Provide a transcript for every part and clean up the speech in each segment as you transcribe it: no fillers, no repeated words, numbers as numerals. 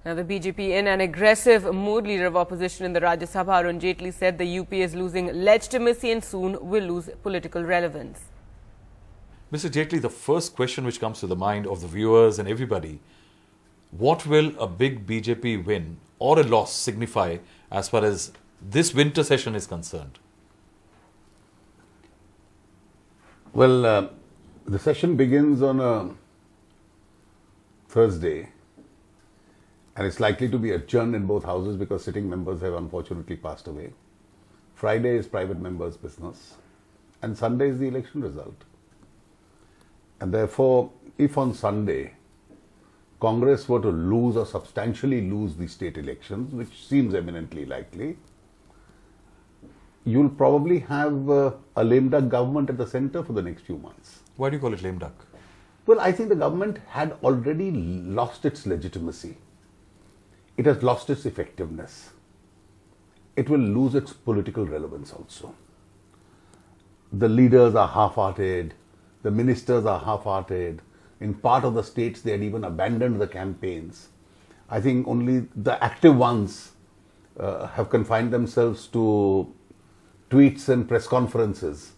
Now, the BJP in an aggressive mood. Leader of opposition in the Rajya Sabha, Arun Jaitley, said the UP is losing legitimacy and soon will lose political relevance. Mr. Jaitley, the first question which comes to the mind of the viewers and everybody, what will a big BJP win or a loss signify as far as this winter session is concerned? Well, the session begins on a Thursday and it's likely to be adjourned in both houses because sitting members have unfortunately passed away. Friday is private members' business and Sunday is the election result. And therefore, if on Sunday Congress were to lose or substantially lose the state elections, which seems eminently likely, you'll probably have a lame duck government at the center for the next few months. Why do you call it lame duck? Well, I think the government had already lost its legitimacy. It has lost its effectiveness. It will lose its political relevance also. The leaders are half-hearted. The ministers are half-hearted. In part of the states, they had even abandoned the campaigns. I think only the active ones have confined themselves to tweets and press conferences.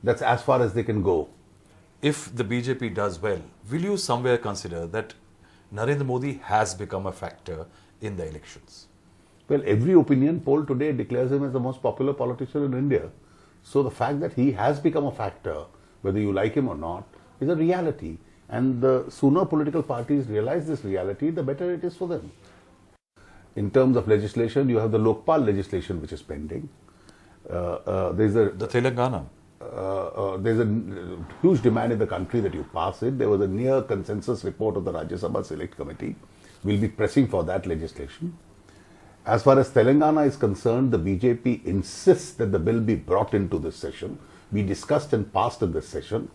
That's as far as they can go. If the BJP does well, will you somewhere consider that Narendra Modi has become a factor in the elections? Well, every opinion poll today declares him as the most popular politician in India. So the fact that he has become a factor, whether you like him or not, is a reality. And the sooner political parties realize this reality, the better it is for them. In terms of legislation, you have the Lokpal legislation which is pending. The Telangana. There's a huge demand in the country that you pass it. There was a near consensus report of the Rajya Sabha Select Committee. We'll be pressing for that legislation. As far as Telangana is concerned, the BJP insists that the bill be brought into this session. We discussed and passed in this session.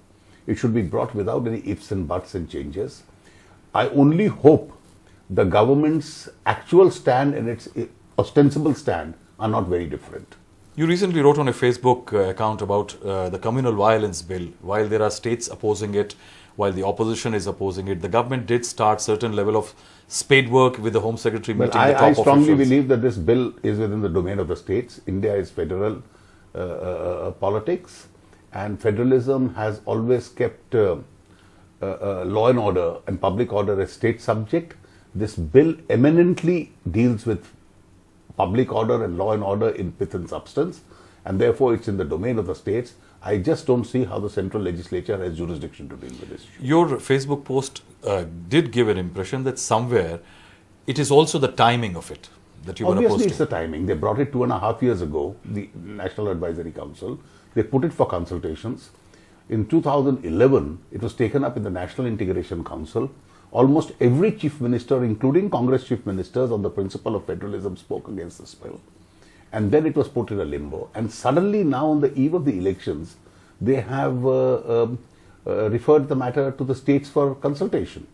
It should be brought without any ifs and buts and changes. I only hope the government's actual stand and its ostensible stand are not very different. You recently wrote on a Facebook account about the communal violence bill. While there are states opposing it, while the opposition is opposing it, the government did start certain level of spade work with the Home Secretary meeting the top I strongly officials. believe that this bill is within the domain of the states. India is federal politics, and federalism has always kept law and order and public order as state subject. This bill eminently deals with public order and law and order in pith and substance, and therefore it's in the domain of the states. I just don't see how the central legislature has jurisdiction to deal with this issue. Your Facebook post did give an impression that somewhere it is also the timing of it that you were opposed to. Obviously, it's the timing. They brought it 2.5 years ago, the National Advisory Council. They put it for consultations. In 2011, it was taken up in the National Integration Council. Almost every chief minister, including Congress chief ministers on the principle of federalism, spoke against this bill. And then it was put in a limbo. And suddenly now on the eve of the elections, they have referred the matter to the states for consultation.